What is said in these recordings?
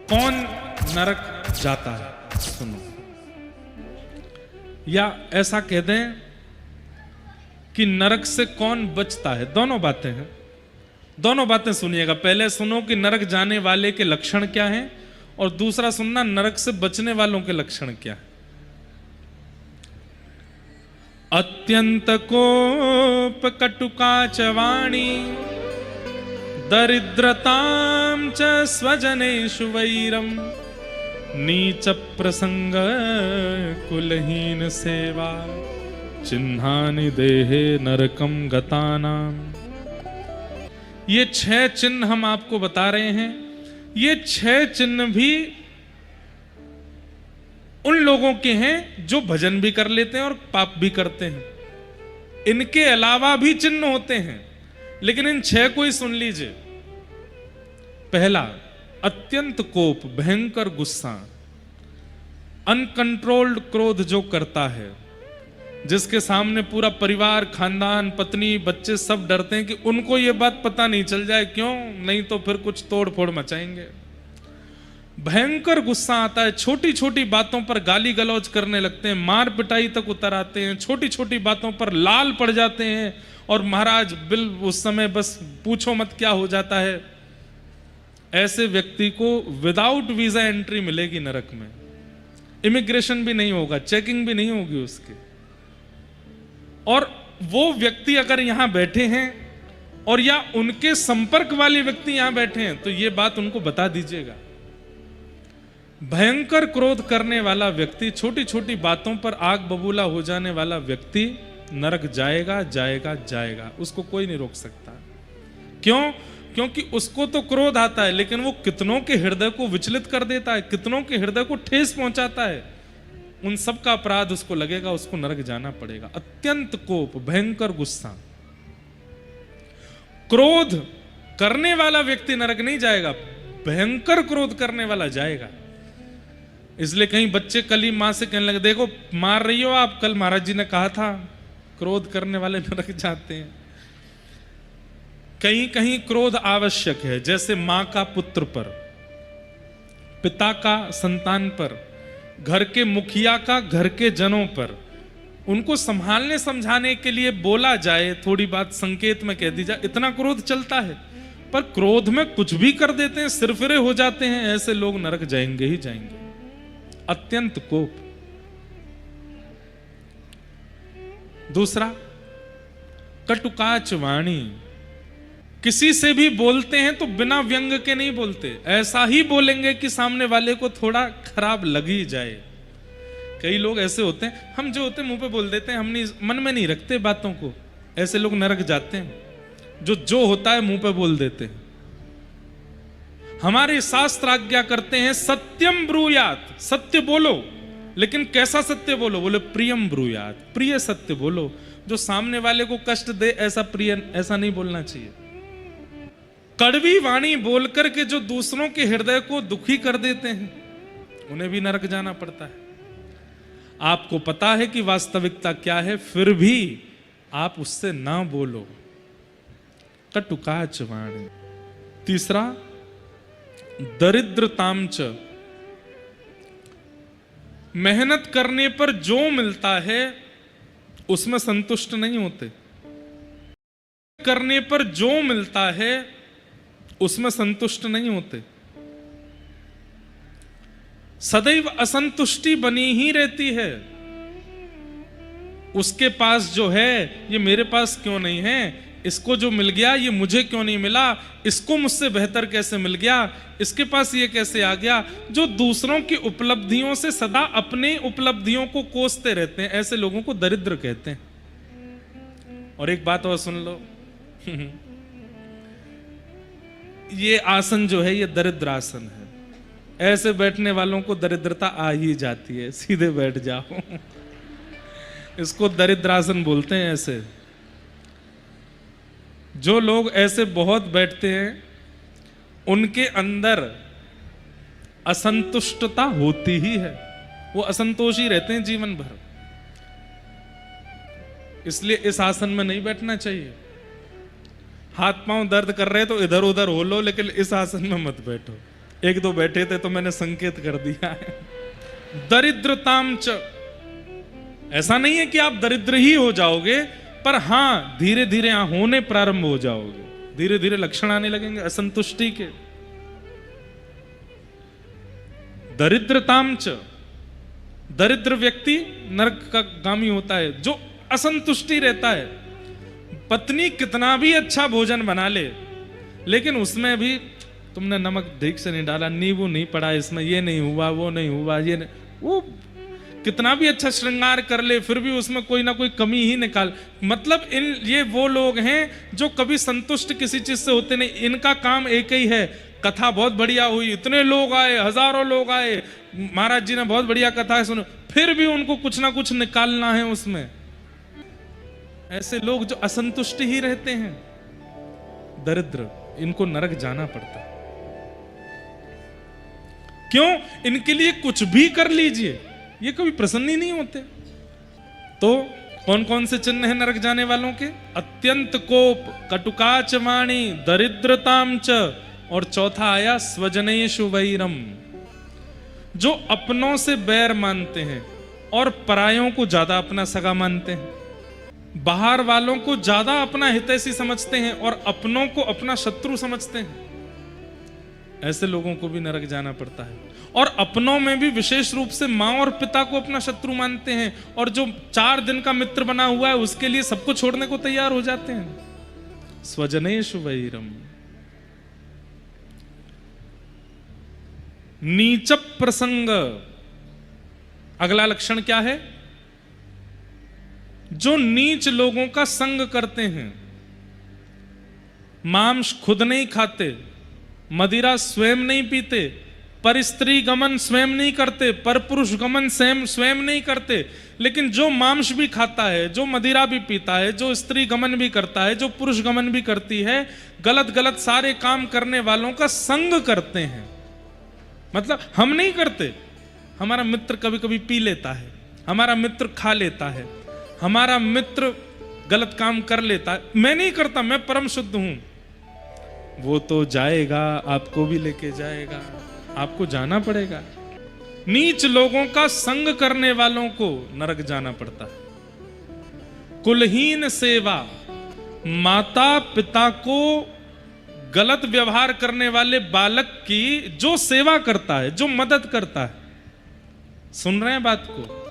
कौन नरक जाता है, सुनो। या ऐसा कह दें कि नरक से कौन बचता है, दोनों बातें हैं। दोनों बातें सुनिएगा। पहले सुनो कि नरक जाने वाले के लक्षण क्या हैं, और दूसरा सुनना नरक से बचने वालों के लक्षण क्या है। अत्यंत कोप कटुका च वाणी दरिद्रतां च स्वजनेषु वैरम नीच प्रसंग कुलहीन सेवा चिन्हानि देहे नरकम गतानाम। ये 6 चिन्ह हम आपको बता रहे हैं। ये 6 चिन्ह भी उन लोगों के हैं जो भजन भी कर लेते हैं और पाप भी करते हैं। इनके अलावा भी चिन्ह होते हैं, लेकिन इन 6 को ही सुन लीजिए। पहला, अत्यंत कोप, भयंकर गुस्सा, अनकंट्रोल्ड क्रोध जो करता है, जिसके सामने पूरा परिवार, खानदान, पत्नी, बच्चे सब डरते हैं कि उनको ये बात पता नहीं चल जाए, क्यों नहीं तो फिर कुछ तोड़ फोड़ मचाएंगे। भयंकर गुस्सा आता है, छोटी छोटी बातों पर गाली गलौज करने लगते हैं, मार पिटाई तक उतर आते हैं, छोटी छोटी बातों पर लाल पड़ जाते हैं, और महाराज बिल उस समय बस पूछो मत क्या हो जाता है। ऐसे व्यक्ति को विदाउट वीजा एंट्री मिलेगी नरक में। इमिग्रेशन भी नहीं होगा, चेकिंग भी नहीं होगी उसकी। और वो व्यक्ति अगर यहां बैठे हैं और या उनके संपर्क वाले व्यक्ति यहां बैठे हैं, तो ये बात उनको बता दीजिएगा। भयंकर क्रोध करने वाला व्यक्ति, छोटी छोटी बातों पर आग बबूला हो जाने वाला व्यक्ति नरक जाएगा जाएगा जाएगा, उसको कोई नहीं रोक सकता। क्यों? क्योंकि उसको तो क्रोध आता है, लेकिन वो कितनों के हृदय को विचलित कर देता है, कितनों के हृदय को ठेस पहुंचाता है। उन सब का अपराध उसको लगेगा, उसको नरक जाना पड़ेगा। अत्यंत कोप, भयंकर गुस्सा, क्रोध करने वाला व्यक्ति नरक नहीं जाएगा, भयंकर क्रोध करने वाला जाएगा। इसलिए कहीं बच्चे कल ही मां से कहने लगे, देखो मार रही हो आप, कल महाराज जी ने कहा था क्रोध करने वाले नरक जाते हैं। कहीं कहीं क्रोध आवश्यक है, जैसे मां का पुत्र पर, पिता का संतान पर, घर के मुखिया का घर के जनों पर, उनको संभालने समझाने के लिए बोला जाए, थोड़ी बात संकेत में कह दी जाए, इतना क्रोध चलता है। पर क्रोध में कुछ भी कर देते हैं, सिरफिरे हो जाते हैं, ऐसे लोग नरक जाएंगे ही जाएंगे। अत्यंत कोप। दूसरा, कटुकाच वाणी, किसी से भी बोलते हैं तो बिना व्यंग के नहीं बोलते, ऐसा ही बोलेंगे कि सामने वाले को थोड़ा खराब लग ही जाए। कई लोग ऐसे होते हैं, हम जो होते हैं मुंह पे बोल देते हैं, हम नहीं मन में नहीं रखते बातों को। ऐसे लोग नरक जाते हैं, जो होता है मुंह पे बोल देते हैं। हमारे शास्त्र आज्ञा करते हैं सत्यम ब्रूयात, सत्य बोलो, लेकिन कैसा सत्य बोलो? बोले प्रियम ब्रूयात, प्रिय सत्य बोलो। जो सामने वाले को कष्ट दे ऐसा प्रिय, ऐसा नहीं बोलना चाहिए। कड़वी वाणी बोल करके जो दूसरों के हृदय को दुखी कर देते हैं, उन्हें भी नरक जाना पड़ता है। आपको पता है कि वास्तविकता क्या है, फिर भी आप उससे ना बोलो। कटुकाच वाणी। तीसरा, दरिद्रतांच, मेहनत करने पर जो मिलता है उसमें संतुष्ट नहीं होते, करने पर जो मिलता है उसमें संतुष्ट नहीं होते, सदैव असंतुष्टि बनी ही रहती है। उसके पास जो है ये मेरे पास क्यों नहीं है, इसको जो मिल गया ये मुझे क्यों नहीं मिला, इसको मुझसे बेहतर कैसे मिल गया, इसके पास ये कैसे आ गया। जो दूसरों की उपलब्धियों से सदा अपने उपलब्धियों को कोसते रहते हैं, ऐसे लोगों को दरिद्र कहते हैं। और एक बात और सुन लो, ये आसन जो है ये दरिद्र आसन है। ऐसे बैठने वालों को दरिद्रता आ ही जाती है, सीधे बैठ जाओ। इसको दरिद्र आसन बोलते हैं। ऐसे जो लोग ऐसे बहुत बैठते हैं, उनके अंदर असंतुष्टता होती ही है, वो असंतोषी रहते हैं जीवन भर। इसलिए इस आसन में नहीं बैठना चाहिए। हाथ पांव दर्द कर रहे तो इधर उधर हो लो, लेकिन इस आसन में मत बैठो। एक दो बैठे थे तो मैंने संकेत कर दिया है। दरिद्रताम च, ऐसा नहीं है कि आप दरिद्र ही हो जाओगे, पर हां धीरे धीरे होने प्रारंभ हो जाओगे, धीरे धीरे लक्षण आने लगेंगे असंतुष्टि के। दरिद्रताम च, दरिद्र व्यक्ति नरक का गामी होता है, जो असंतुष्टि रहता है। पत्नी कितना भी अच्छा भोजन बना ले, लेकिन उसमें भी तुमने नमक ठीक से नहीं डाला, नींबू नहीं पड़ा इसमें, ये नहीं हुआ, वो नहीं हुआ, ये नहीं, वो कितना भी अच्छा श्रृंगार कर ले फिर भी उसमें कोई ना कोई कमी ही निकाल। मतलब ये वो लोग हैं जो कभी संतुष्ट किसी चीज से होते नहीं। इनका काम एक ही है, कथा बहुत बढ़िया हुई, इतने लोग आए, हजारों लोग आए, महाराज जी ने बहुत बढ़िया कथा है सुनो, फिर भी उनको कुछ ना कुछ निकालना है उसमें। ऐसे लोग जो असंतुष्ट ही रहते हैं, दरिद्र, इनको नरक जाना पड़ता है। क्यों? इनके लिए कुछ भी कर लीजिए, ये कभी प्रसन्न ही नहीं होते। तो कौन कौन से चिन्ह हैं नरक जाने वालों के? अत्यंत कोप, कटुकाच वाणी, दरिद्रताम च, और चौथा आया स्वजनेषु वैरम, जो अपनों से बैर मानते हैं और परायों को ज्यादा अपना सगा मानते हैं, बाहर वालों को ज्यादा अपना हितैषी समझते हैं और अपनों को अपना शत्रु समझते हैं। ऐसे लोगों को भी नरक जाना पड़ता है। और अपनों में भी विशेष रूप से मां और पिता को अपना शत्रु मानते हैं, और जो 4 दिन का मित्र बना हुआ है उसके लिए सबको छोड़ने को तैयार हो जाते हैं। स्वजनेषु वैरम। नीच प्रसंग, अगला लक्षण क्या है? जो नीच लोगों का संग करते हैं, मांस खुद नहीं खाते, मदिरा स्वयं नहीं पीते, पर स्त्री गमन स्वयं नहीं करते, पर पुरुष गमन स्वयं नहीं करते, लेकिन जो मांस भी खाता है, जो मदिरा भी पीता है, जो स्त्री गमन भी करता है, जो पुरुष गमन भी करती है, गलत गलत सारे काम करने वालों का संग करते हैं। मतलब हम नहीं करते, हमारा मित्र कभी कभी पी लेता है, हमारा मित्र खा लेता है, हमारा मित्र गलत काम कर लेता है, मैं नहीं करता, मैं परम शुद्ध हूं। वो तो जाएगा, आपको भी लेके जाएगा, आपको जाना पड़ेगा। नीच लोगों का संग करने वालों को नरक जाना पड़ता है। कुलहीन सेवा, माता पिता को गलत व्यवहार करने वाले बालक की जो सेवा करता है, जो मदद करता है, सुन रहे हैं बात को?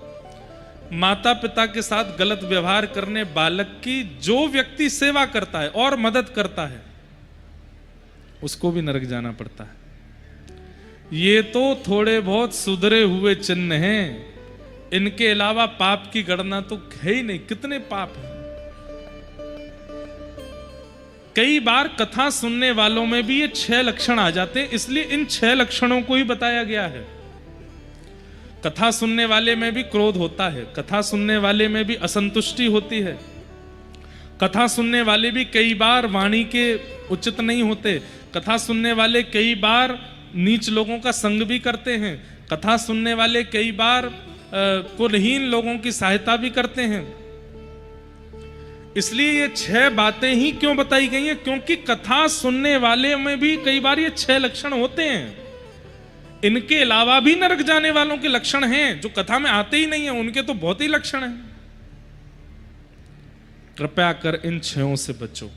माता पिता के साथ गलत व्यवहार करने बालक की जो व्यक्ति सेवा करता है और मदद करता है, उसको भी नरक जाना पड़ता है। ये तो थोड़े बहुत सुधरे हुए चिन्ह हैं, इनके अलावा पाप की गणना तो है ही नहीं। कितने पाप हैं। कई बार कथा सुनने वालों में भी ये 6 लक्षण आ जाते हैं, इसलिए इन 6 लक्षणों को ही बताया गया है। कथा सुनने वाले में भी क्रोध होता है, कथा सुनने वाले में भी असंतुष्टि होती है, कथा सुनने वाले भी कई बार वाणी के उचित नहीं होते, कथा सुनने वाले कई बार नीच लोगों का संग भी करते हैं, कथा सुनने वाले कई बार कुलहीन लोगों की सहायता भी करते हैं। इसलिए ये 6 बातें ही क्यों बताई गई हैं? क्योंकि कथा सुनने वाले में भी कई बार ये 6 लक्षण होते हैं। इनके अलावा भी नरक जाने वालों के लक्षण हैं जो कथा में आते ही नहीं है, उनके तो बहुत ही लक्षण हैं। कृपया कर इन 6 से बचो।